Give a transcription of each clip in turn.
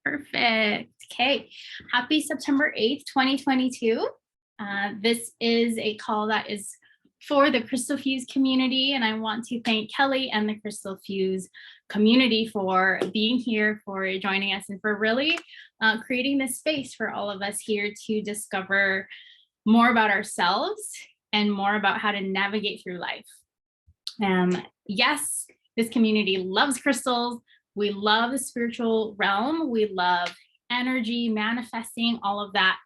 Perfect. Okay. Happy September 8th, 2022. This is a call that is for the Krystal Fuse community, and I want to thank Kelly and the Krystal Fuse community for being here, for joining us, and for really creating this space for all of us here to discover more about ourselves and more about how to navigate through life. Yes, this community loves crystals. We love the spiritual realm. We love energy, manifesting, all of that.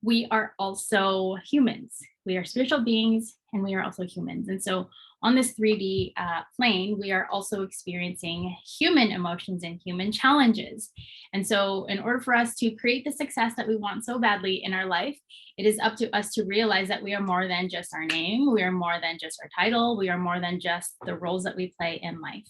We are also humans. We are spiritual beings, and we are also humans. And so on this 3D plane, we are also experiencing human emotions and human challenges. And so in order for us to create the success that we want so badly in our life, it is up to us to realize that we are more than just our name. We are more than just our title. We are more than just the roles that we play in life.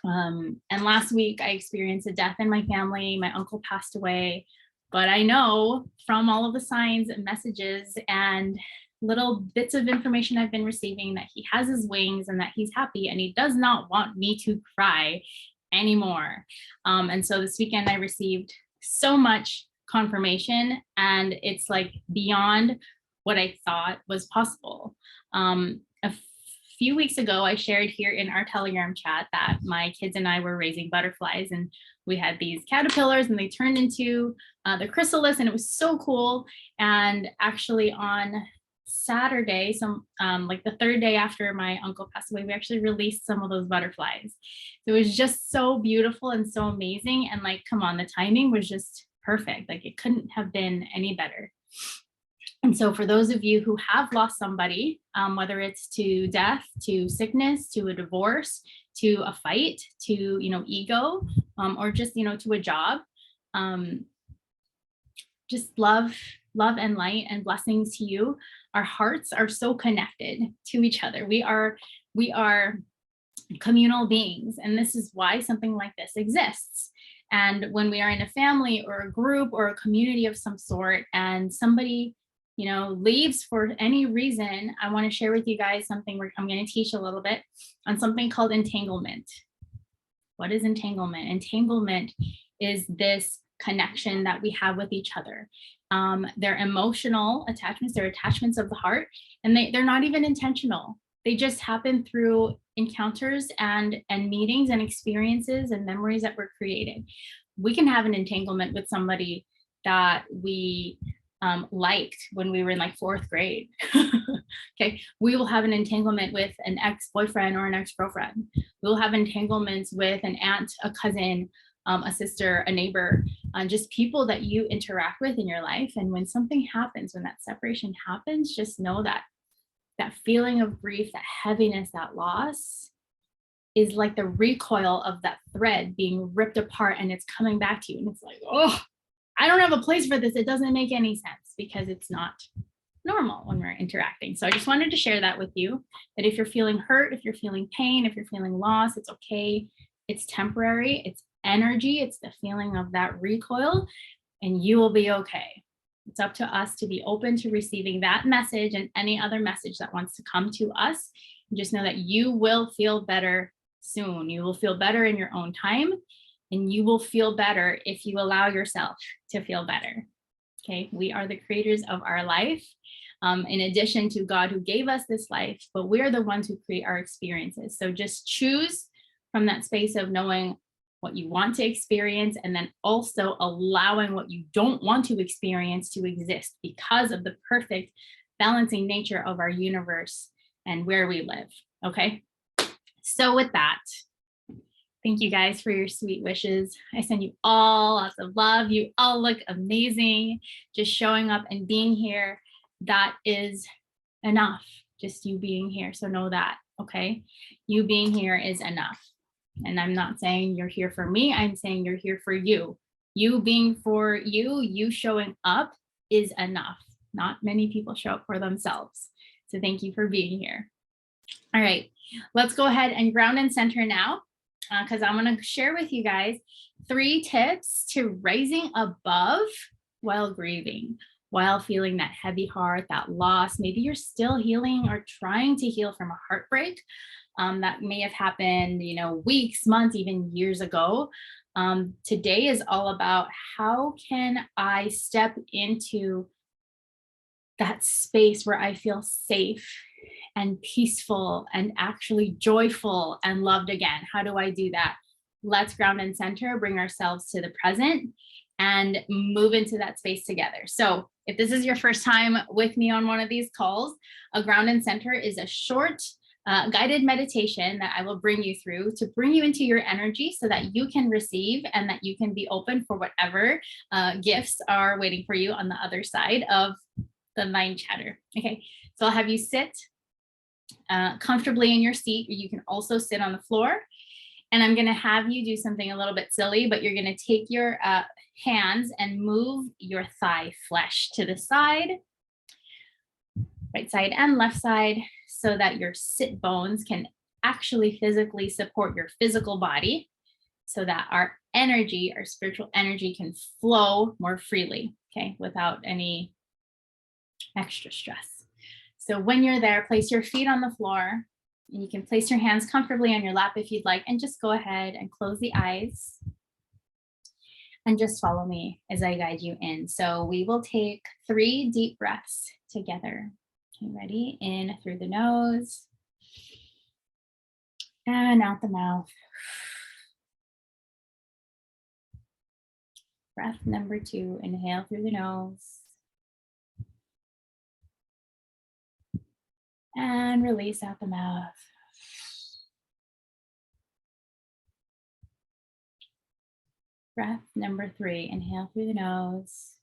And last week I experienced a death in my family. My uncle passed away, but I know from all of the signs and messages and little bits of information I've been receiving that he has his wings and that he's happy, and he does not want me to cry anymore. And so this weekend I received so much confirmation, and it's like beyond what I thought was possible. A few weeks ago, I shared here in our Telegram chat that my kids and I were raising butterflies, and we had these caterpillars and they turned into the chrysalis, and it was so cool. And actually on Saturday, like the third day after my uncle passed away, we actually released some of those butterflies. It was just so beautiful and so amazing. And like, come on, the timing was just perfect. Like it couldn't have been any better. And so for those of you who have lost somebody, whether it's to death, to sickness, to a divorce, to a fight, to, ego, or just, to a job, just love and light and blessings to you. Our hearts are so connected to each other. We are communal beings, and this is why something like this exists. And when we are in a family or a group or a community of some sort, and somebody leaves for any reason, I want to share with you guys something where I'm going to teach a little bit on something called entanglement. What is entanglement? Entanglement is this connection that we have with each other. They're emotional attachments, they're attachments of the heart, and they're not even intentional. They just happen through encounters and meetings and experiences and memories that were created. We can have an entanglement with somebody that we liked when we were in like 4th grade. Okay, we will have an entanglement with an ex-boyfriend or an ex-girlfriend. We'll have entanglements with an aunt, a cousin, a sister, a neighbor, just people that you interact with in your life. And when something happens, when that separation happens, just know that that feeling of grief, that heaviness, that loss is like the recoil of that thread being ripped apart, and it's coming back to you. And it's like, oh, I don't have a place for this. It doesn't make any sense because it's not normal when we're interacting. So I just wanted to share that with you, that if you're feeling hurt, if you're feeling pain, if you're feeling loss, it's okay. It's temporary. It's energy. It's the feeling of that recoil, and you will be okay. It's up to us to be open to receiving that message and any other message that wants to come to us. And just know that you will feel better soon. You will feel better in your own time, and you will feel better if you allow yourself to feel better. Okay, we are the creators of our life, in addition to God who gave us this life, but we're the ones who create our experiences. So just choose from that space of knowing what you want to experience, and then also allowing what you don't want to experience to exist because of the perfect balancing nature of our universe and where we live. Okay, so with that, thank you guys for your sweet wishes. I send you all lots of love. You all look amazing. Just showing up and being here, that is enough. Just you being here. So know that, okay? You being here is enough. And I'm not saying you're here for me. I'm saying you're here for you. You being for you, you showing up is enough. Not many people show up for themselves. So thank you for being here. All right, let's go ahead and ground and center now, because I'm going to share with you guys 3 tips to rising above while grieving, while feeling that heavy heart, that loss. Maybe you're still healing or trying to heal from a heartbreak that may have happened, weeks, months, even years ago. Today is all about how can I step into that space where I feel safe and peaceful and actually joyful and loved again. How do I do that? Let's ground and center, bring ourselves to the present and move into that space together. So if this is your first time with me on one of these calls, a ground and center is a short guided meditation that I will bring you through to bring you into your energy so that you can receive and that you can be open for whatever gifts are waiting for you on the other side of the mind chatter. Okay, so I'll have you sit comfortably in your seat. You can also sit on the floor. And I'm going to have you do something a little bit silly, but you're going to take your hands and move your thigh flesh to the side, right side and left side, so that your sit bones can actually physically support your physical body so that our energy, our spiritual energy can flow more freely, okay, without any extra stress. So when you're there, place your feet on the floor. And you can place your hands comfortably on your lap if you'd like, and just go ahead and close the eyes and just follow me as I guide you in. So we will take 3 deep breaths together. Okay, ready? In through the nose and out the mouth. Breath number 2, inhale through the nose and release out the mouth. Breath number 3, inhale through the nose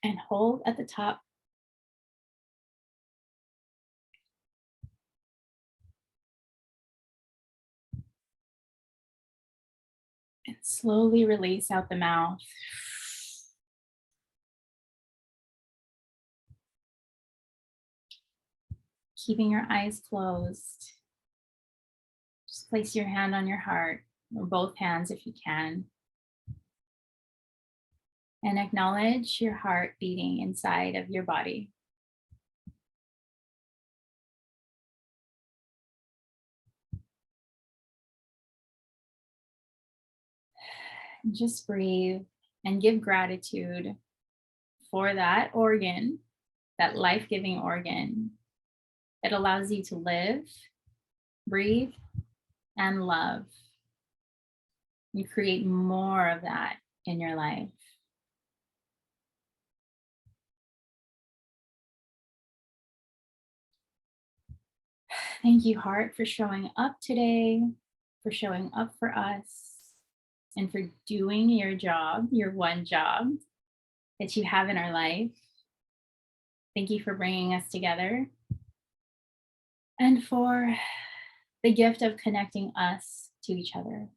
and hold at the top. And slowly release out the mouth. Keeping your eyes closed. Just place your hand on your heart, or both hands if you can. And acknowledge your heart beating inside of your body. And just breathe and give gratitude for that organ, that life-giving organ that allows you to live, breathe, and love. You create more of that in your life. Thank you, heart, for showing up today, for showing up for us, and for doing your job, your one job that you have in our life. Thank you for bringing us together and for the gift of connecting us to each other.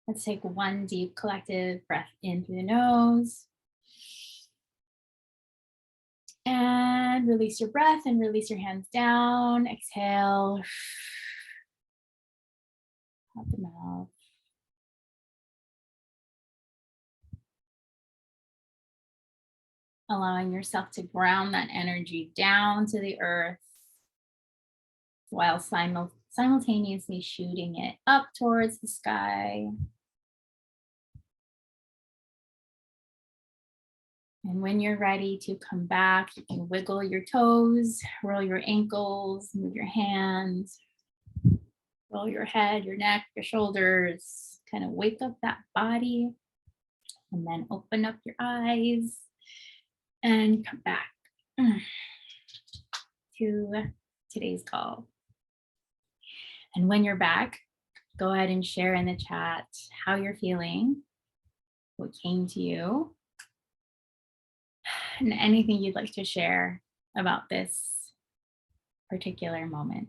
Let's take 1 deep collective breath in through the nose. And release your breath and release your hands down. Exhale. Out the mouth. Allowing yourself to ground that energy down to the earth while simultaneously shooting it up towards the sky. And when you're ready to come back, you can wiggle your toes, roll your ankles, move your hands, roll your head, your neck, your shoulders, kind of wake up that body, and then open up your eyes and come back to today's call. And when you're back, go ahead and share in the chat how you're feeling, what came to you, and anything you'd like to share about this particular moment.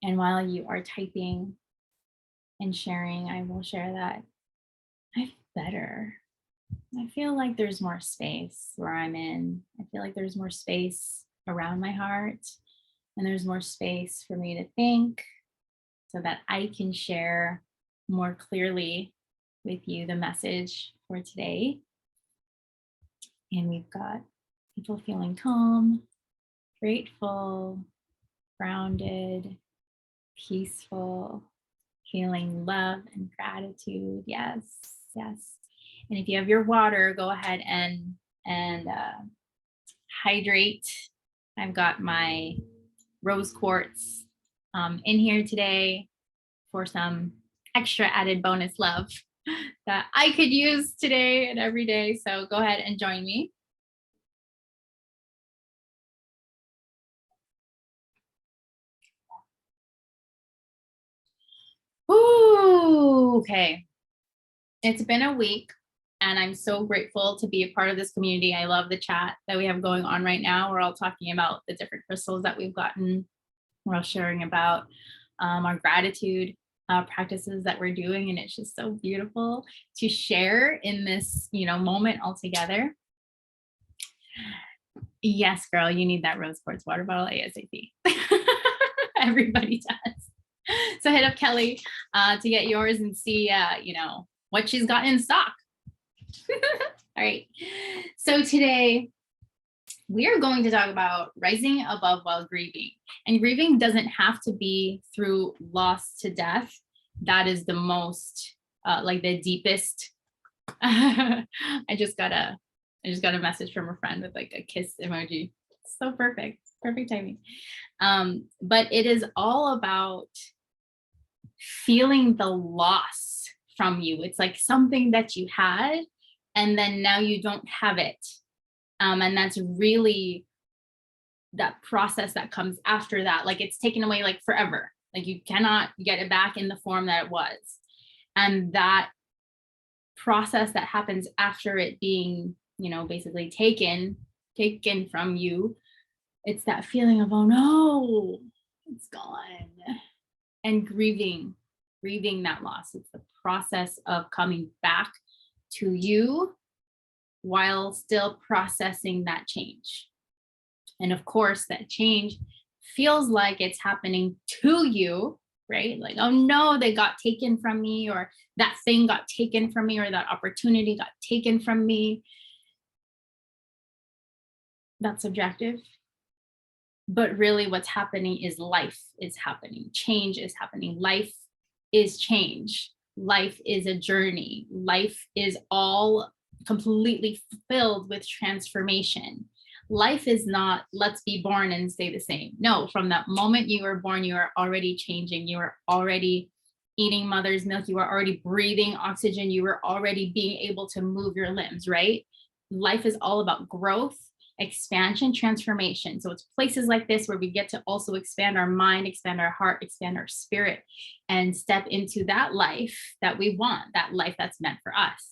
And while you are typing and sharing, I will share that I feel better. I feel like there's more space where I'm in. I feel like there's more space around my heart, and there's more space for me to think so that I can share more clearly with you the message for today. And we've got people feeling calm, grateful, grounded, peaceful, feeling love and gratitude. Yes, yes. And if you have your water, go ahead and hydrate. I've got my rose quartz in here today for some extra added bonus love that I could use today and every day. So go ahead and join me. Ooh, okay. It's been a week and I'm so grateful to be a part of this community. I love the chat that we have going on right now. We're all talking about the different crystals that we've gotten. We're all sharing about our gratitude practices that we're doing. And it's just so beautiful to share in this, moment all together. Yes, girl, you need that rose quartz water bottle ASAP. Everybody does. So hit up Kelly to get yours and see, what she's got in stock. All right. So today we are going to talk about rising above while grieving. And grieving doesn't have to be through loss to death. That is the most, the deepest. I just got a message from a friend with like a kiss emoji. So perfect timing. But it is all about feeling the loss from you. It's like something that you had and then now you don't have it. And that's really that process that comes after that. Like it's taken away like forever. Like you cannot get it back in the form that it was. And that process that happens after it being, basically taken from you, it's that feeling of, oh no, it's gone. And grieving that loss. It's the process of coming back to you while still processing that change. And of course, that change feels like it's happening to you, right? Like, oh no, they got taken from me, or that thing got taken from me, or that opportunity got taken from me. That's subjective. But really what's happening is life is happening. Change is happening. Life is change. Life is a journey. Life is all completely filled with transformation. Life is not, let's be born and stay the same. No, from that moment you were born, you are already changing. You are already eating mother's milk. You are already breathing oxygen. You are already being able to move your limbs, right? Life is all about growth, expansion, transformation. So it's places like this where we get to also expand our mind, expand our heart, expand our spirit, and step into that life that we want, that life that's meant for us.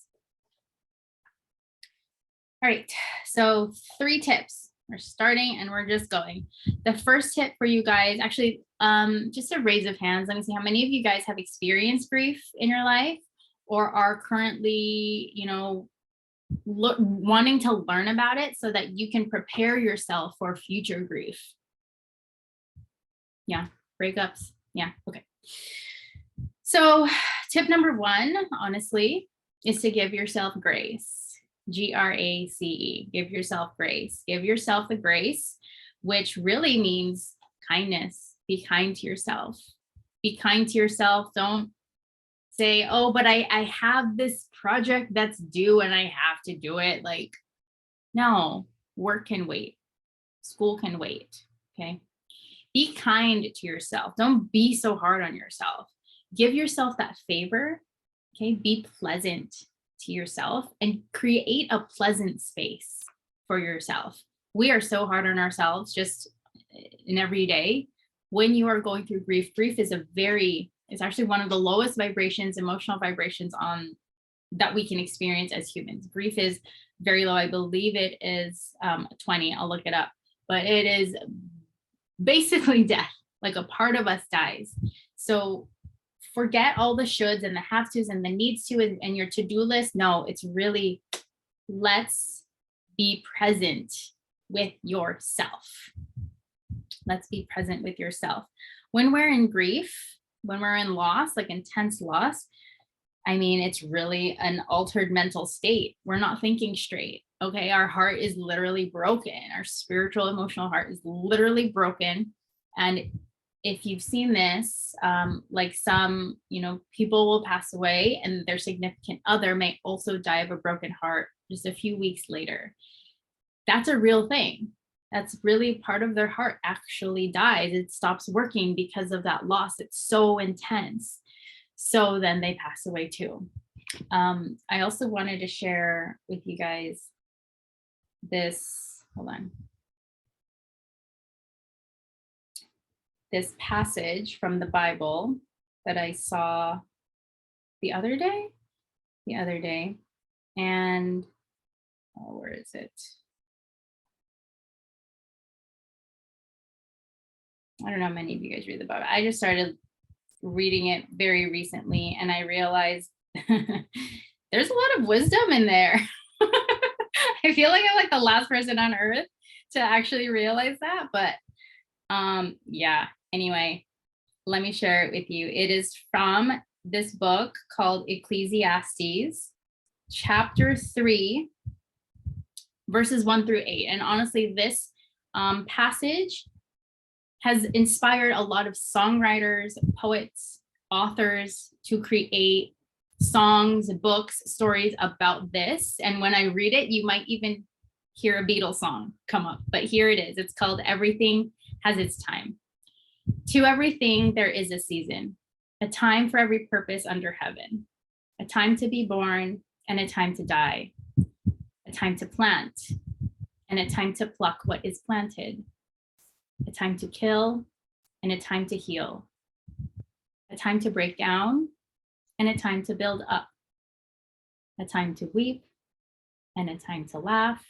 All right, so 3 tips. We're starting and we're just going. The first tip for you guys, actually, just a raise of hands. Let me see how many of you guys have experienced grief in your life or are currently, wanting to learn about it so that you can prepare yourself for future grief. Yeah, breakups. Yeah, okay. So tip number 1, honestly, is to give yourself grace. GRACE. Give yourself grace. Give yourself the grace, which really means kindness. Be kind to yourself. Be kind to yourself. Don't say, oh, but I have this project that's due and I have to do it. Like, no, work can wait. School can wait. Okay. Be kind to yourself. Don't be so hard on yourself. Give yourself that favor. Okay. Be pleasant to yourself and create a pleasant space for yourself. We are so hard on ourselves just in every day. When you are going through grief is it's actually one of the lowest vibrations, emotional vibrations that we can experience as humans. Grief is very low. I believe it is 20. I'll look it up, but it is basically death. Like a part of us dies. So forget all the shoulds and the have tos and the needs to and your to-do list. No, it's really, let's be present with yourself. Let's be present with yourself. When we're in grief, when we're in loss, like intense loss, I mean, it's really an altered mental state. We're not thinking straight. Okay. Our heart is literally broken. Our spiritual, emotional heart is literally broken. And if you've seen this, like some, people will pass away and their significant other may also die of a broken heart just a few weeks later. That's a real thing. That's really part of their heart actually dies. It stops working because of that loss. It's so intense. So then they pass away too. I also wanted to share with you guys this, hold on. This passage from the Bible that I saw the other day. And where is it? I don't know how many of you guys read the Bible. I just started reading it very recently, and I realized there's a lot of wisdom in there. I feel like I'm like the last person on earth to actually realize that. But yeah, anyway, let me share it with you. It is from this book called Ecclesiastes, chapter 3, verses 1 through 8. And honestly, this passage has inspired a lot of songwriters, poets, authors to create songs, books, stories about this. And when I read it, you might even hear a Beatles song come up. But here it is. It's called Everything Has Its Time. To everything there is a season, a time for every purpose under heaven, a time to be born and a time to die, a time to plant and a time to pluck what is planted, a time to kill and a time to heal, a time to break down and a time to build up, a time to weep and a time to laugh,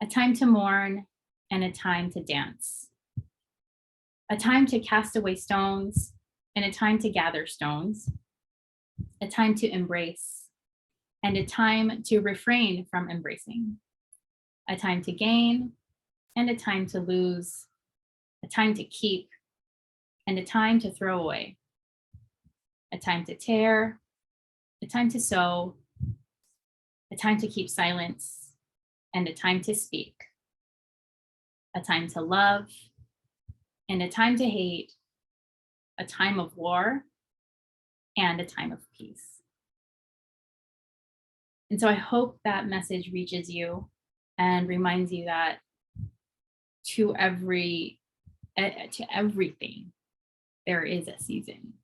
a time to mourn and a time to dance, a time to cast away stones and a time to gather stones, a time to embrace and a time to refrain from embracing, a time to gain and a time to lose, a time to keep and a time to throw away, a time to tear, a time to sow, a time to keep silence and a time to speak, a time to love and a time to hate, a time of war and a time of peace. And so I hope that message reaches you and reminds you that to everything, there is a season.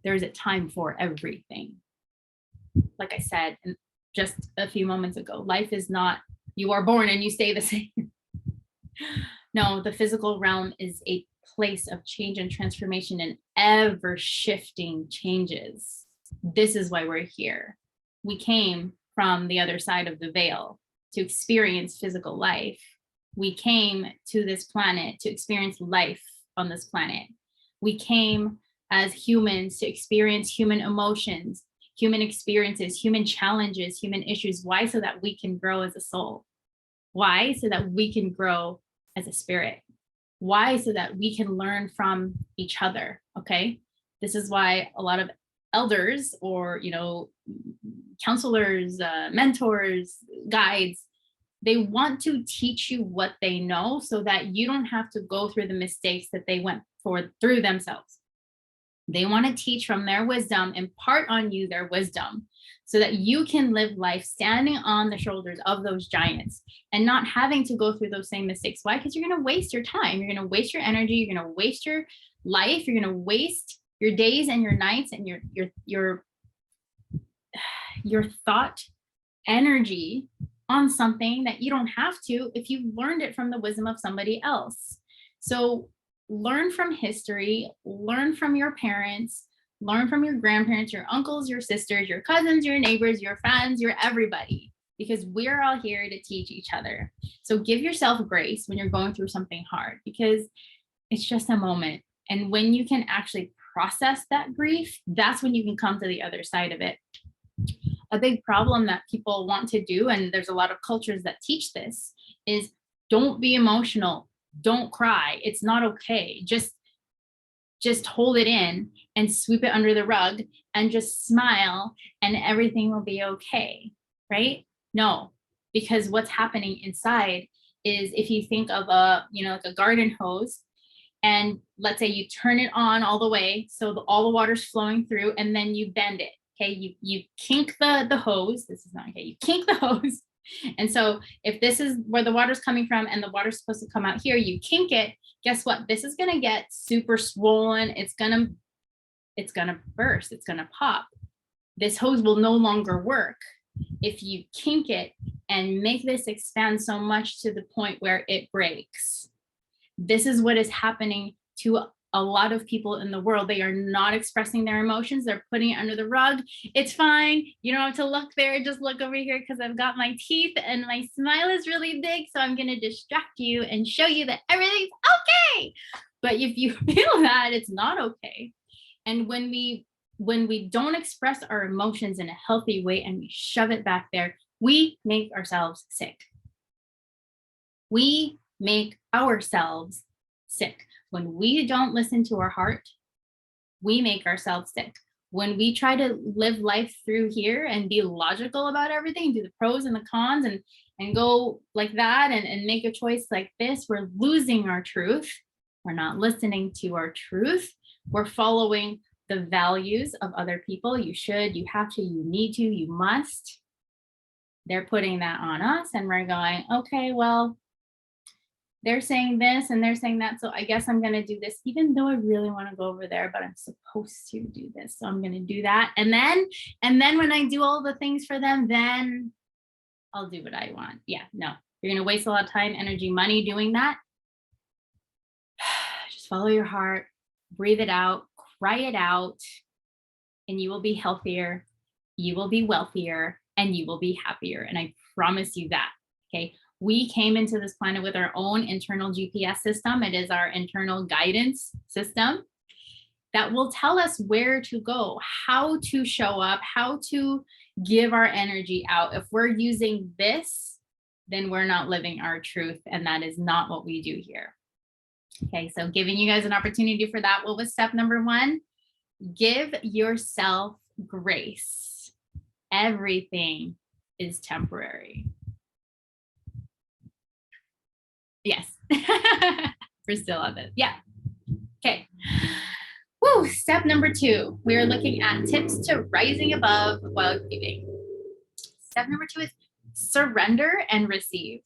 There's a time for everything. Like I said just a few moments ago, life is not you are born and you stay the same. No, the physical realm is a place of change and transformation and ever shifting changes. This is why we're here. We came from the other side of the veil to experience physical life. We came to this planet to experience life on this planet. We came as humans to experience human emotions, human experiences, human challenges, human issues. Why? So that we can grow as a soul. Why? So that we can grow as a spirit. Why? So that we can learn from each other. Okay. This is why a lot of elders or, counselors, mentors, guides, they want to teach you what they know so that you don't have to go through the mistakes that they went through themselves. They want to teach from their wisdom, impart on you their wisdom so that you can live life standing on the shoulders of those giants and not having to go through those same mistakes. Why? Because you're going to waste your time. You're going to waste your energy. You're going to waste your life. You're going to waste your days and your nights and your thought energy on something that you don't have to if you've learned it from the wisdom of somebody else. So learn from history, learn from your parents, learn from your grandparents, your uncles, your sisters, your cousins, your neighbors, your friends, your everybody, because we're all here to teach each other. So give yourself grace when you're going through something hard, because it's just a moment. And when you can actually process that grief, that's when you can come to the other side of it. A big problem that people want to do, and there's a lot of cultures that teach this, is don't be emotional. Don't cry. It's not okay. Just hold it in and sweep it under the rug and just smile and everything will be okay, right? No, because what's happening inside is, if you think of like a garden hose, and let's say you turn it on all the way, so all the water's flowing through, and then you bend it. Okay, you kink the hose. This is not okay. You kink the hose. And so if this is where the water's coming from and the water's supposed to come out here, you kink it. Guess what? This is going to get super swollen. It's going to burst. It's going to pop. This hose will no longer work if you kink it and make this expand so much to the point where it breaks. This is what is happening to a lot of people in the world. They are not expressing their emotions. They're putting it under the rug. It's fine. You don't have to look there. Just look over here because I've got my teeth and my smile is really big. So I'm going to distract you and show you that everything's okay. But if you feel that it's not okay, and when we don't express our emotions in a healthy way and we shove it back there, we make ourselves sick. We make ourselves sick. When we don't listen to our heart, we make ourselves sick. When we try to live life through here and be logical about everything, do the pros and the cons and go like that and make a choice like this, we're losing our truth. We're not listening to our truth. We're following the values of other people. You should, you have to, you need to, you must. They're putting that on us and we're going, okay, well, they're saying this and they're saying that, so I guess I'm going to do this, even though I really want to go over there, but I'm supposed to do this, so I'm going to do that. And then when I do all the things for them, then I'll do what I want. Yeah, no, you're going to waste a lot of time, energy, money doing that. Just follow your heart, breathe it out, cry it out, and you will be healthier, you will be wealthier, and you will be happier. And I promise you that. Okay. We came into this planet with our own internal GPS system. It is our internal guidance system that will tell us where to go, how to show up, how to give our energy out. If we're using this, then we're not living our truth. And that is not what we do here. Okay, so giving you guys an opportunity for that. What was step number 1? Give yourself grace. Everything is temporary. Yes. We're still on this. Yeah. Okay. Woo. Step number 2. We are looking at tips to rising above while grieving. Step number 2 is surrender and receive.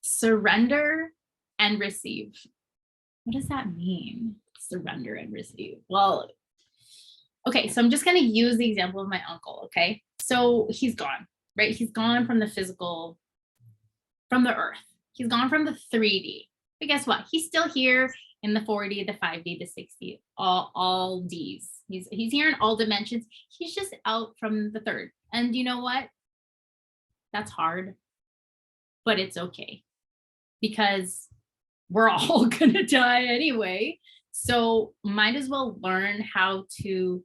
Surrender and receive. What does that mean? Surrender and receive. Well, okay, so I'm just going to use the example of my uncle. Okay. So he's gone, right? He's gone from the physical, from the earth. He's gone from the 3D. But guess what? He's still here in the 4D, the 5D, the 6D, all Ds. He's here in all dimensions. He's just out from the 3rd. And you know what? That's hard, but it's okay because we're all gonna die anyway. So might as well learn how to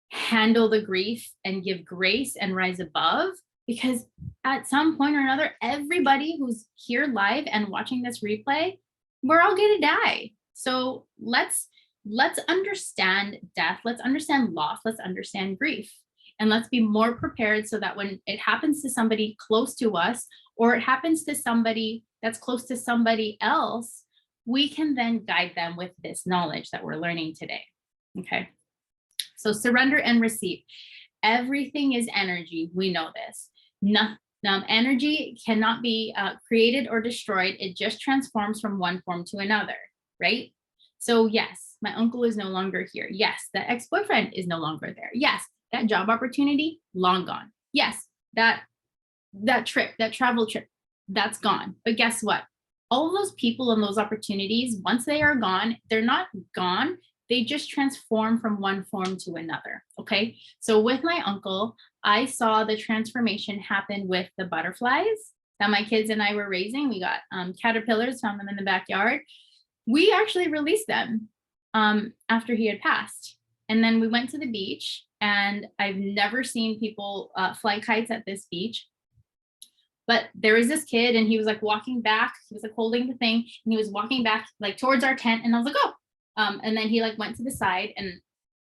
handle the grief and give grace and rise above. Because at some point or another, everybody who's here live and watching this replay, we're all going to die. So let's understand death. Let's understand loss. Let's understand grief. And let's be more prepared so that when it happens to somebody close to us, or it happens to somebody that's close to somebody else, we can then guide them with this knowledge that we're learning today. Okay. So surrender and receive. Everything is energy. We know this. Energy cannot be created or destroyed. It just transforms from one form to another, right? So yes, my uncle is no longer here. Yes, that ex-boyfriend is no longer there. Yes, that job opportunity, long gone. Yes, that trip, that travel trip, that's gone. But guess what? All of those people and those opportunities, once they are gone, they're not gone. They just transform from one form to another. Okay. So with my uncle, I saw the transformation happen with the butterflies that my kids and I were raising. We got caterpillars, found them in the backyard. We actually released them after he had passed. And then we went to the beach, and I've never seen people fly kites at this beach. But there was this kid, and he was like walking back. He was like holding the thing, and he was walking back like towards our tent. And I was like, oh. And then he like went to the side, and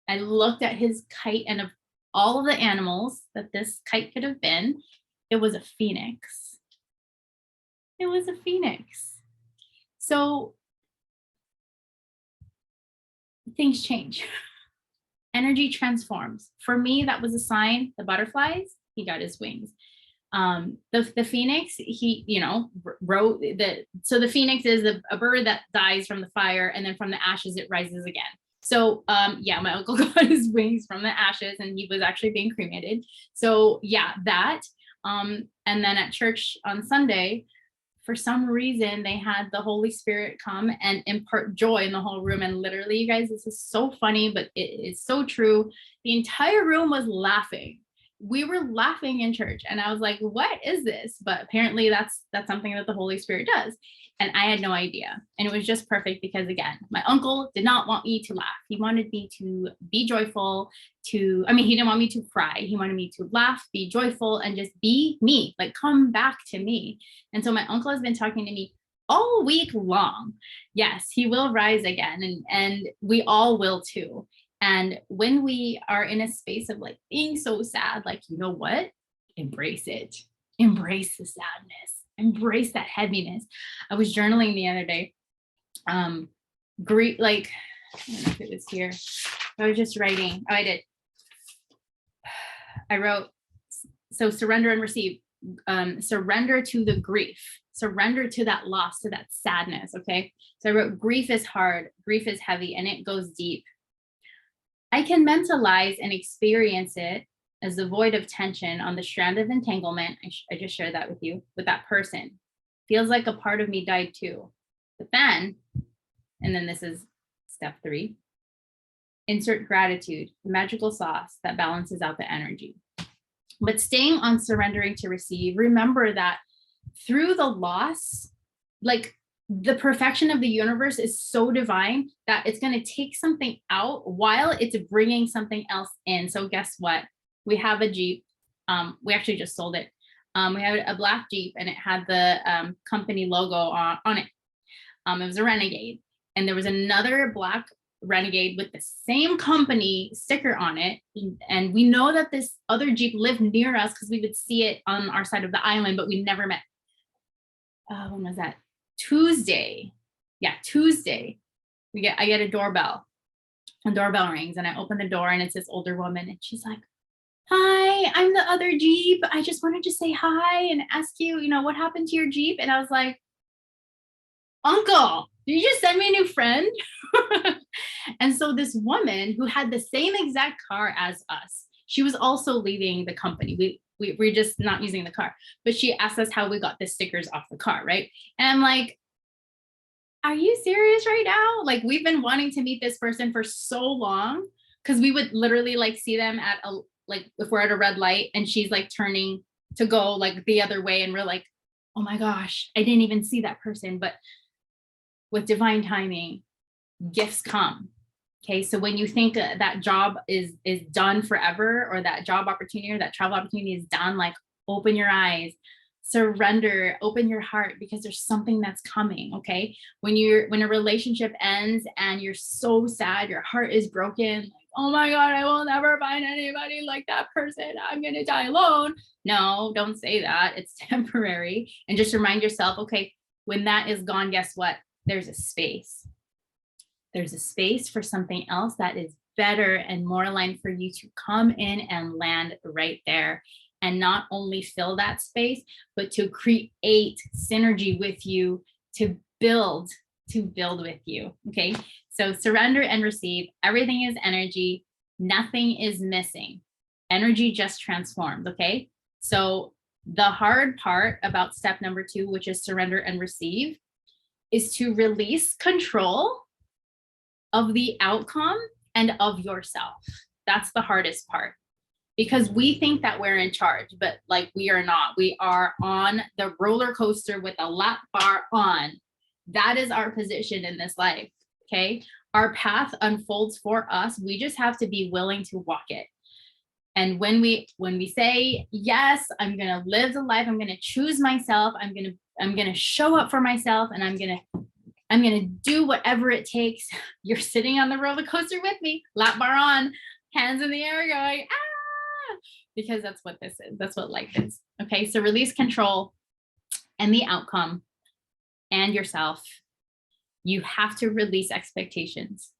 I looked at his kite, and of all of the animals that this kite could have been, it was a phoenix. It was a phoenix. So things change. Energy transforms. For me, that was a sign. The butterflies, he got his wings. The phoenix, he, you know, wrote so the phoenix is a bird that dies from the fire, and then from the ashes it rises again. So yeah, my uncle got his wings from the ashes, and he was actually being cremated. So yeah, that. And then at church on Sunday, for some reason, they had the Holy Spirit come and impart joy in the whole room. And literally, you guys, this is so funny, but it is so true. The entire room was laughing. We were laughing in church, and I was like, what is this? But apparently that's something that the Holy Spirit does. And I had no idea. And it was just perfect because, again, my uncle did not want me to laugh. He wanted me to be joyful, he didn't want me to cry. He wanted me to laugh, be joyful, and just be me, like come back to me. And so my uncle has been talking to me all week long. Yes, he will rise again, and we all will too. And when we are in a space of like being so sad, like, you know what? Embrace it. Embrace the sadness. Embrace that heaviness. I was journaling the other day. Great, like, I don't know if it was here. I was just writing. Oh, I did. I wrote, so surrender and receive. Surrender to the grief. Surrender to that loss, to that sadness. Okay. So I wrote, grief is hard. Grief is heavy, and it goes deep. I can mentalize and experience it as the void of tension on the strand of entanglement. I just shared that with you, with that person. Feels like a part of me died too. But then, and then this is step 3, insert gratitude, the magical sauce that balances out the energy. But staying on surrendering to receive, remember that through the loss, like, the perfection of the universe is so divine that it's going to take something out while it's bringing something else in. So guess what? We have a Jeep. We actually just sold it. We had a black Jeep, and it had the company logo on it. It was a Renegade. And there was another black Renegade with the same company sticker on it. And we know that this other Jeep lived near us because we would see it on our side of the island, but we never met. When was that? Tuesday. Yeah, Tuesday. I get a doorbell. A doorbell rings, and I open the door, and it's this older woman, and she's like, hi, I'm the other Jeep. I just wanted to say hi and ask you, what happened to your Jeep? And I was like, Uncle, did you just send me a new friend? And so this woman who had the same exact car as us, she was also leaving the company. We're just not using the car, but she asked us how we got the stickers off the car, right? And I'm like, are you serious right now? Like, we've been wanting to meet this person for so long, because we would literally like see them at if we're at a red light and she's like turning to go like the other way, and we're like, oh my gosh, I didn't even see that person. But with divine timing, gifts come. Okay, so when you think that job is done forever, or that job opportunity or that travel opportunity is done, like, open your eyes, surrender, open your heart, because there's something that's coming. Okay, when a relationship ends and you're so sad, your heart is broken, like, oh my God, I will never find anybody like that person, I'm gonna die alone. No, don't say that. It's temporary. And just remind yourself, okay, when that is gone, guess what? There's a space. There's a space for something else that is better and more aligned for you to come in and land right there, and not only fill that space, but to create synergy with you, to build with you. Okay, so surrender and receive. Everything is energy. Nothing is missing. Energy just transforms. Okay, so the hard part about step number 2, which is surrender and receive, is to release control of the outcome and of yourself. That's the hardest part, because we think that we're in charge, but like, we are not. We are on the roller coaster with a lap bar on. That is our position in this life. Okay, our path unfolds for us. We just have to be willing to walk it. And when we say, yes, I'm going to live the life, I'm going to choose myself, I'm going to show up for myself, and I'm going to do whatever it takes. You're sitting on the roller coaster with me, lap bar on, hands in the air going, ah, because that's what this is. That's what life is. Okay, so release control and the outcome and yourself. You have to release expectations.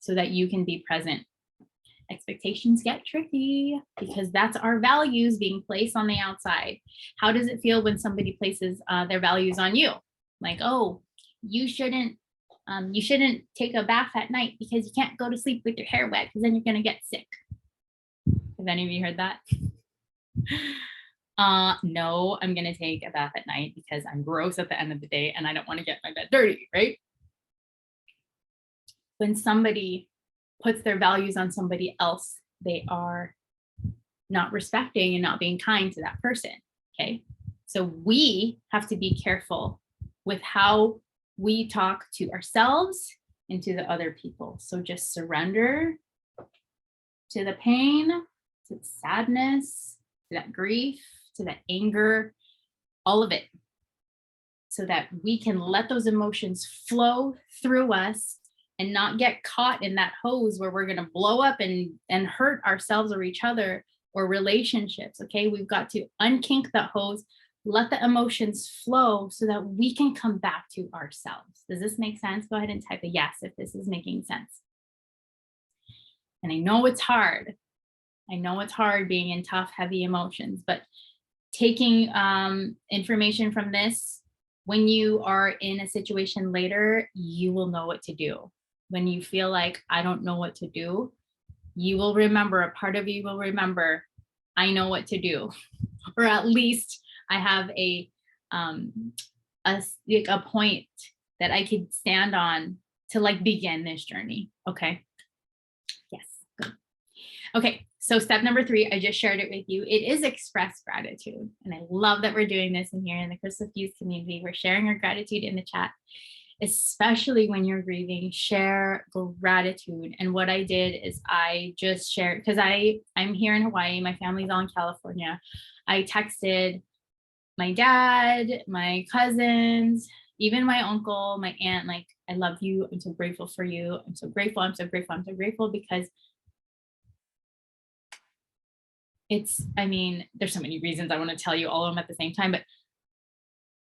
so that you can be present. Expectations get tricky because that's our values being placed on the outside. How does it feel when somebody places their values on you? Like, oh, you shouldn't take a bath at night because you can't go to sleep with your hair wet because then you're going to get sick. Have any of you heard that? No, I'm going to take a bath at night because I'm gross at the end of the day and I don't want to get my bed dirty, right? When somebody puts their values on somebody else, they are not respecting and not being kind to that person, okay? So we have to be careful with how we talk to ourselves and to the other people. So just surrender to the pain, to the sadness, to that grief, to that anger, all of it, so that we can let those emotions flow through us and not get caught in that hose where we're going to blow up and hurt ourselves or each other or relationships. Okay, we've got to unkink that hose, let the emotions flow so that we can come back to ourselves. Does this make sense? Go ahead and type a yes if this is making sense. And I know it's hard. I know it's hard being in tough, heavy emotions, but taking information from this, when you are in a situation later, you will know what to do. When you feel like, I don't know what to do, you will remember, a part of you will remember, I know what to do. Or at least I have a point that I could stand on to like begin this journey. Okay. Yes. Good. Okay. So step number 3, I just shared it with you. It is express gratitude. And I love that we're doing this in here in the Krystal Fuse community. We're sharing our gratitude in the chat, especially when you're grieving. Share gratitude. And what I did is I just shared, because I'm here in Hawaii, my family's all in California. I texted my dad, my cousins, even my uncle, my aunt, like, I love you. I'm so grateful for you. I'm so grateful. I'm so grateful. I'm so grateful because there's so many reasons I want to tell you all of them at the same time, but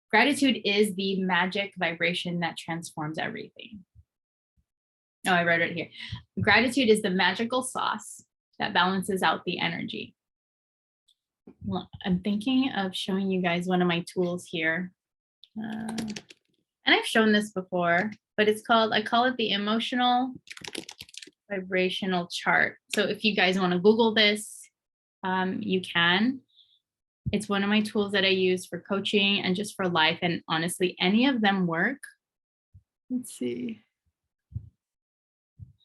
gratitude is the magic vibration that transforms everything. Oh, I wrote it here. Gratitude is the magical sauce that balances out the energy. Well, I'm thinking of showing you guys one of my tools here. And I've shown this before, but I call it the emotional vibrational chart. So if you guys want to Google this, you can. It's one of my tools that I use for coaching and just for life. And honestly, any of them work. Let's see.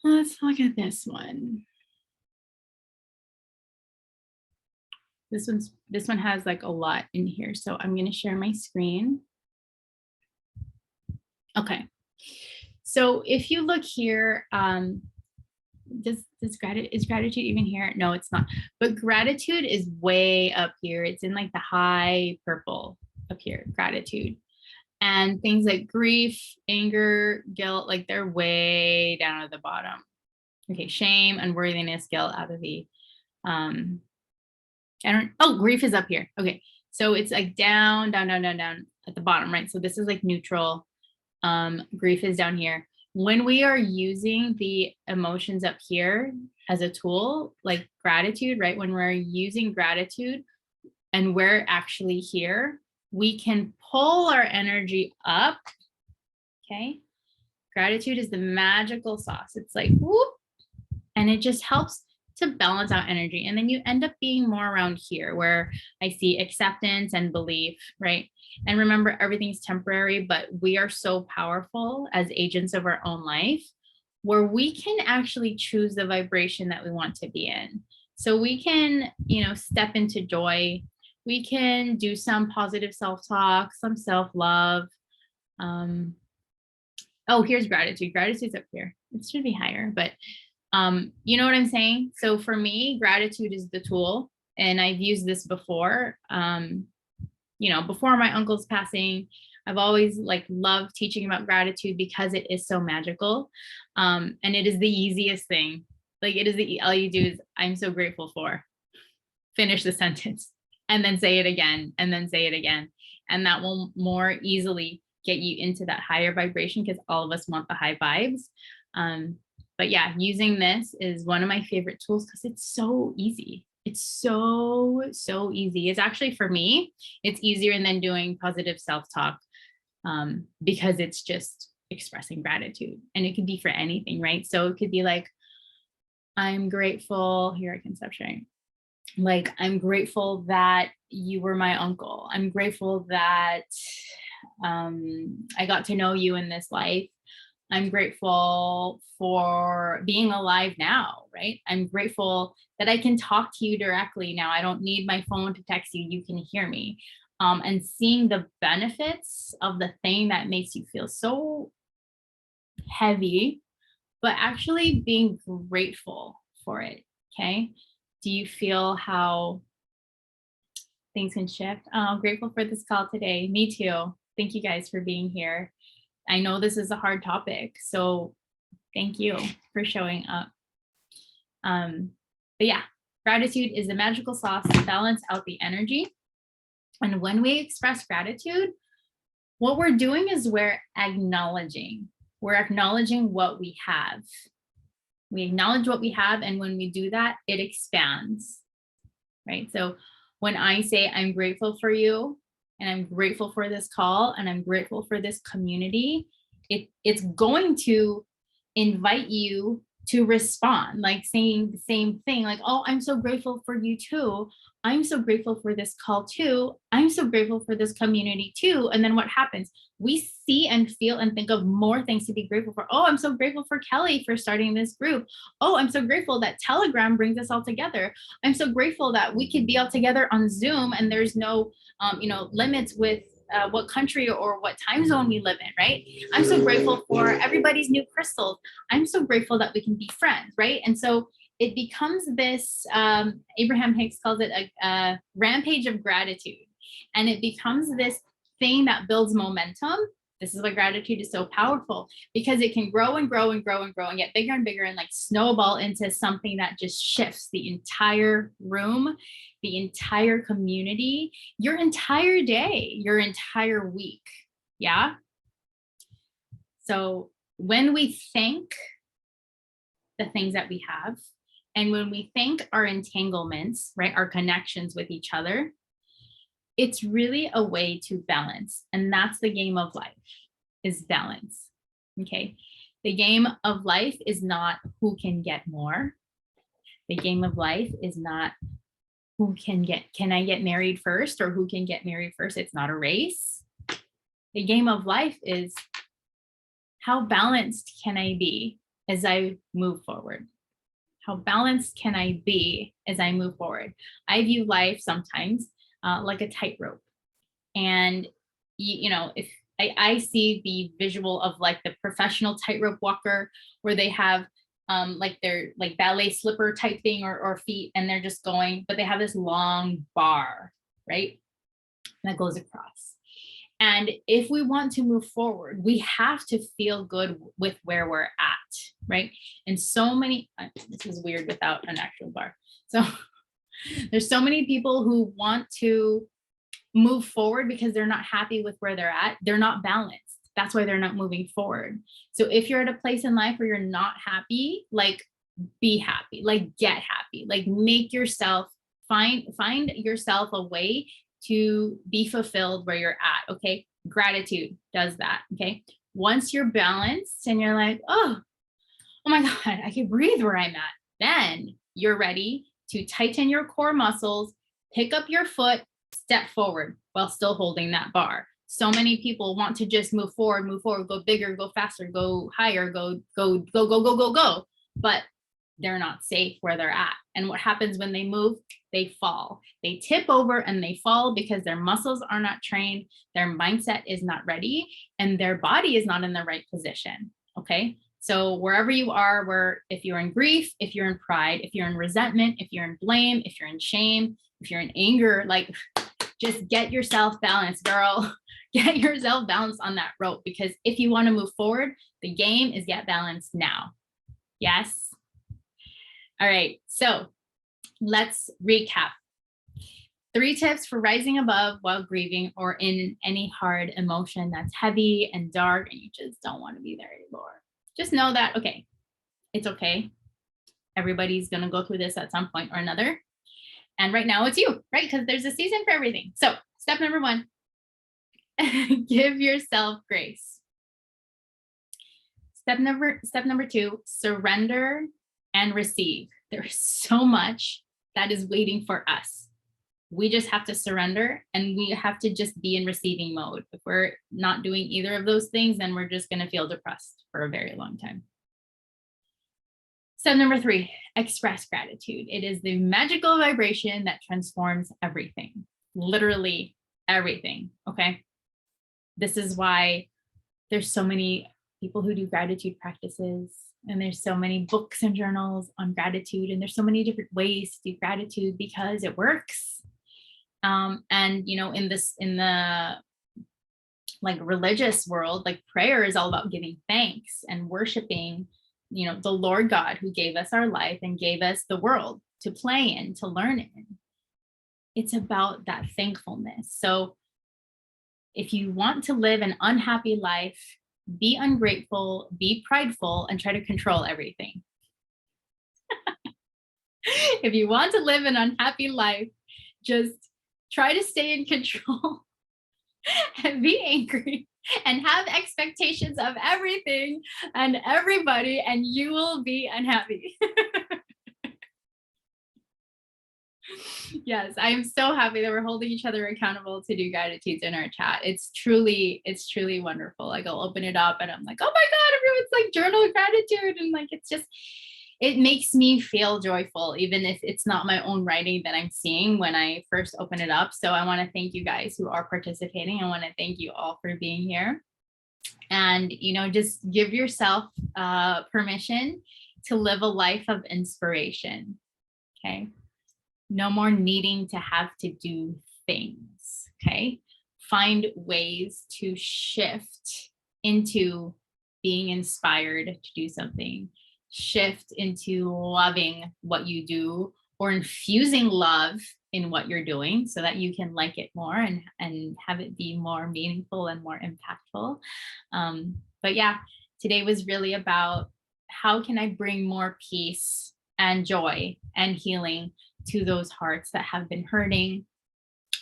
Let's look at this one. This one has like a lot in here. So I'm going to share my screen. Okay. So if you look here, is gratitude even here? No, it's not. But gratitude is way up here. It's in like the high purple up here, gratitude. And things like grief, anger, guilt, like they're way down at the bottom. Okay, shame, unworthiness, guilt out of the grief is up here. Okay, so it's like down at the bottom, right? So this is like neutral. Grief is down here. When we are using the emotions up here as a tool, like gratitude, right? When we're using gratitude and we're actually here, we can pull our energy up. Okay. Gratitude is the magical sauce. It's like, whoop, and it just helps to balance out energy. And then you end up being more around here where I see acceptance and belief, right? And remember, everything's temporary, but we are so powerful as agents of our own life where we can actually choose the vibration that we want to be in. So we can, step into joy. We can do some positive self-talk, some self-love. Here's gratitude. Gratitude's up here. It should be higher, but you know what I'm saying? So for me, gratitude is the tool. And I've used this before. Before my uncle's passing, I've always loved teaching about gratitude because it is so magical. And it is the easiest thing. All you do is, I'm so grateful for, finish the sentence and then say it again and then say it again. And that will more easily get you into that higher vibration because all of us want the high vibes. But yeah, using this is one of my favorite tools because it's so easy. It's so, so easy. It's actually, for me, it's easier than doing positive self-talk, because it's just expressing gratitude, and it could be for anything, right? So it could be like, I'm grateful, here I can stop sharing. Like, I'm grateful that you were my uncle. I'm grateful that I got to know you in this life. I'm grateful for being alive now, right? I'm grateful that I can talk to you directly now. I don't need my phone to text you. You can hear me. And seeing the benefits of the thing that makes you feel so heavy, but actually being grateful for it. Okay. Do you feel how things can shift? Oh, I'm grateful for this call today. Me too. Thank you guys for being here. I know this is a hard topic, so thank you for showing up. But yeah, gratitude is the magical sauce to balance out the energy. And when we express gratitude, what we're doing is we're acknowledging what we have. We acknowledge what we have, and when we do that, it expands, right? So when I say I'm grateful for you, and I'm grateful for this call, and I'm grateful for this community, it's going to invite you to respond, like saying the same thing, like, oh, I'm so grateful for you too. I'm so grateful for this call too. I'm so grateful for this community too. And then what happens? We see and feel and think of more things to be grateful for. Oh, I'm so grateful for Kelly for starting this group. Oh, I'm so grateful that Telegram brings us all together. I'm so grateful that we could be all together on Zoom, and there's no limits with what country or what time zone we live in, right? I'm so grateful for everybody's new crystals. I'm so grateful that we can be friends, right? And so it becomes this, Abraham Hicks calls it a rampage of gratitude. And it becomes this thing that builds momentum. This is why gratitude is so powerful, because it can grow and grow and grow and grow and get bigger and bigger and like snowball into something that just shifts the entire room, the entire community, your entire day, your entire week. Yeah. So when we thank the things that we have, and when we thank our entanglements, right, our connections with each other, it's really a way to balance. And that's the game of life, is balance. Okay. The game of life is not who can get more. The game of life is not can I get married first, or who can get married first. It's not a race. The game of life is, how balanced can I be as I move forward? How balanced can I be as I move forward? I view life sometimes like a tightrope. And, if I see the visual of like the professional tightrope walker, where they have like their like ballet slipper type thing or feet, and they're just going, but they have this long bar, right? That goes across. And if we want to move forward, we have to feel good with where we're at, right? And so many, this is weird without an actual bar. So there's so many people who want to move forward because they're not happy with where they're at. They're not balanced. That's why they're not moving forward. So if you're at a place in life where you're not happy, like, be happy, like get happy, like make yourself, find yourself a way to be fulfilled where you're at. Okay. Gratitude does that. Okay. Once you're balanced and you're like, oh my God, I can breathe where I'm at, then you're ready to tighten your core muscles, pick up your foot, step forward while still holding that bar. So many people want to just move forward, go bigger, go faster, go higher, go. But they're not safe where they're at. And what happens when they move? They fall. They tip over and they fall because their muscles are not trained, their mindset is not ready, and their body is not in the right position. Okay. So wherever you are, if you're in grief, if you're in pride, if you're in resentment, if you're in blame, if you're in shame, if you're in anger, like, just get yourself balanced, girl. Get yourself balanced on that rope, because if you want to move forward, the game is get balanced now. Yes. All right. So let's recap. 3 tips for rising above while grieving or in any hard emotion that's heavy and dark and you just don't want to be there anymore. Just know that, okay, It's okay. Everybody's going to go through this at some point or another. And right now it's you, right? Because there's a season for everything. So step number 1, give yourself grace. Step number 2, surrender and receive. There's so much that is waiting for us. We just have to surrender, and we have to just be in receiving mode. If we're not doing either of those things, then we're just going to feel depressed for a very long time. Step number 3, express gratitude. It is the magical vibration that transforms everything, literally everything. Okay. This is why there's so many people who do gratitude practices, and there's so many books and journals on gratitude, and there's so many different ways to do gratitude because it works. And you know, in the like religious world, like prayer is all about giving thanks and worshiping, you know, the Lord God who gave us our life and gave us the world to play in, to learn in. It's about that thankfulness. So if you want to live an unhappy life, be ungrateful, be prideful, and try to control everything. If you want to live an unhappy life, just try to stay in control and be angry and have expectations of everything and everybody, and you will be unhappy. Yes, I am so happy that we're holding each other accountable to do gratitudes in our chat. It's truly wonderful. Like I'll open it up and I'm like, oh my God, everyone's like journal gratitude. And like, it's just, it makes me feel joyful, even if it's not my own writing that I'm seeing when I first open it up. So I want to thank you guys who are participating. I want to thank you all for being here. And, you know, just give yourself permission to live a life of inspiration. Okay. No more needing to have to do things. Okay. Find ways to shift into being inspired to do something. Shift into loving what you do, or infusing love in what you're doing so that you can like it more and have it be more meaningful and more impactful. But yeah, today was really about how can I bring more peace and joy and healing to those hearts that have been hurting,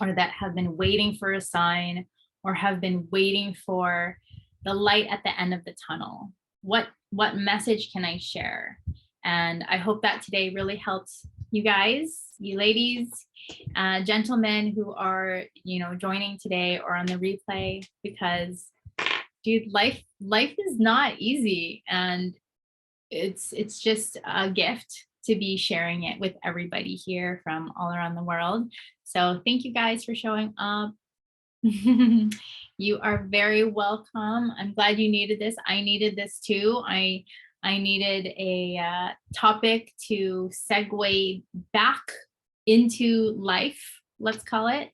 or that have been waiting for a sign, or have been waiting for the light at the end of the tunnel. What message can I share? And I hope that today really helped you guys, you ladies, gentlemen who are, you know, joining today or on the replay, because dude, life is not easy, and it's just a gift to be sharing it with everybody here from all around the world. So thank you guys for showing up. You are very welcome. I'm glad you needed this. I needed this too. I needed a topic to segue back into life, let's call it.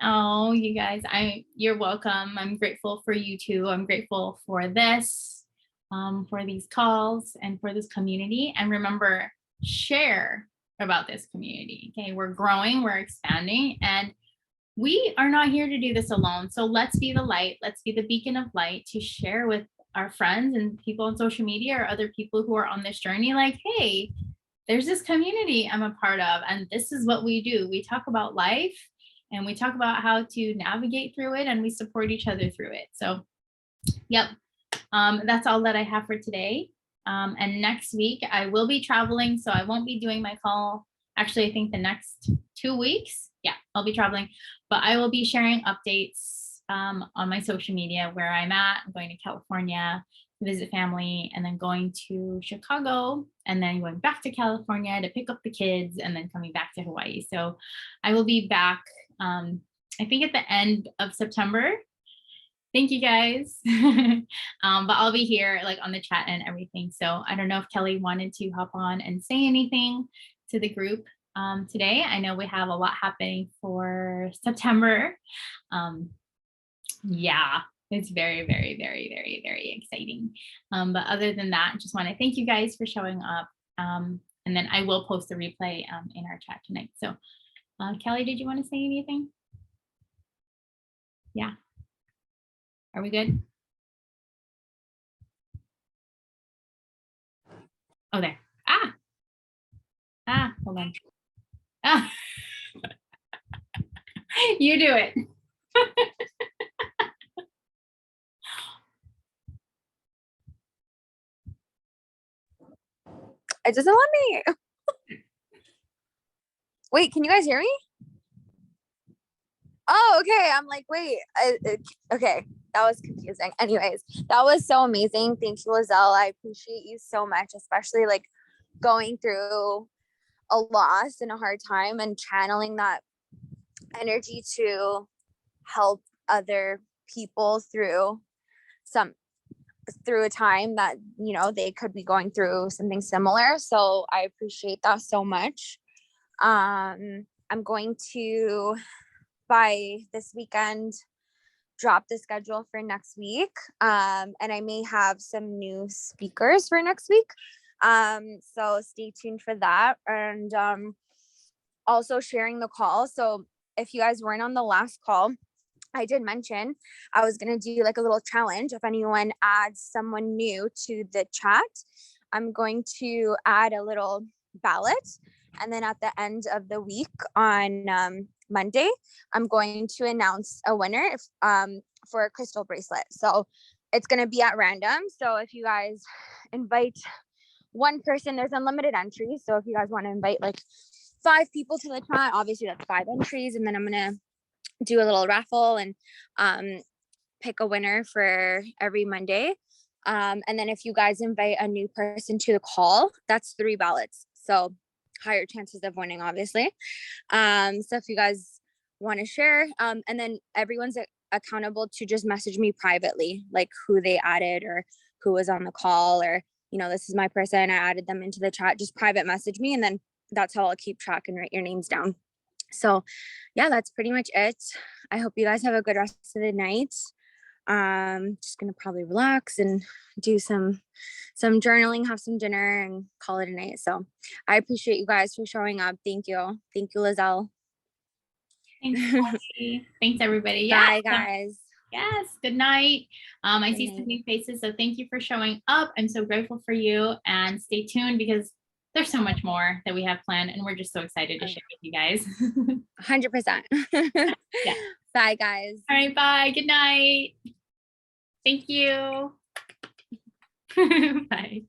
Oh, you guys, you're welcome. I'm grateful for you too. I'm grateful for this, for these calls, and for this community. And remember, share about this community. Okay, we're growing, we're expanding, and we are not here to do this alone. So let's be the light. Let's be the beacon of light to share with our friends and people on social media or other people who are on this journey. Like, hey, there's this community I'm a part of, and this is what we do. We talk about life, and we talk about how to navigate through it, and we support each other through it. So, yep, that's all that I have for today. And next week I will be traveling, so I won't be doing my call. Actually, I think the next 2 weeks, yeah, I'll be traveling, but I will be sharing updates on my social media where I'm at. I'm going to California to visit family, and then going to Chicago, and then going back to California to pick up the kids, and then coming back to Hawaii. So I will be back, I think at the end of September. Thank you guys. But I'll be here like on the chat and everything. So I don't know if Kelly wanted to hop on and say anything to the group today. I know we have a lot happening for September. Yeah, it's very, very, very, very, very exciting. But other than that, I just want to thank you guys for showing up. And then I will post the replay in our chat tonight. So Kelly, did you want to say anything? Yeah. Are we good? Oh, there. Hold on. You do it. It doesn't let me. Wait, can you guys hear me? Oh, okay. I'm like, wait. Okay, that was confusing. Anyways, that was so amazing. Thank you, Lizel. I appreciate you so much, especially like going through a loss and a hard time and channeling that energy to help other people through a time that, you know, they could be going through something similar. So I appreciate that so much. I'm going to, by this weekend, drop the schedule for next week. And I may have some new speakers for next week. So stay tuned for that. And also sharing the call. So if you guys weren't on the last call, I did mention I was going to do like a little challenge. If anyone adds someone new to the chat, I'm going to add a little ballot. And then at the end of the week on Monday, I'm going to announce a winner for a Krystal bracelet. So it's going to be at random. So if you guys invite one person, there's unlimited entries. So if you guys want to invite like 5 people to the chat, obviously that's 5 entries. And then I'm going to do a little raffle and pick a winner for every Monday. And then if you guys invite a new person to the call, that's 3 ballots. So higher chances of winning, obviously. So if you guys want to share, and then everyone's accountable to just message me privately, like who they added or who was on the call, or, you know, this is my person, I added them into the chat, just private message me. And then that's how I'll keep track and write your names down. So yeah, that's pretty much it. I hope you guys have a good rest of the night. Just gonna probably relax and do some journaling, have some dinner, and call it a night. So I appreciate you guys for showing up. Thank you, Lizel. Thanks, Patty. Thanks, everybody. Bye, guys. Yes, good night. I Good see night. some new faces, so thank you for showing up. I'm so grateful for you, and stay tuned because there's so much more that we have planned, and we're just so excited to share with you guys. 100%. Yeah. Bye, guys. All right, bye. Good night. Thank you. Bye.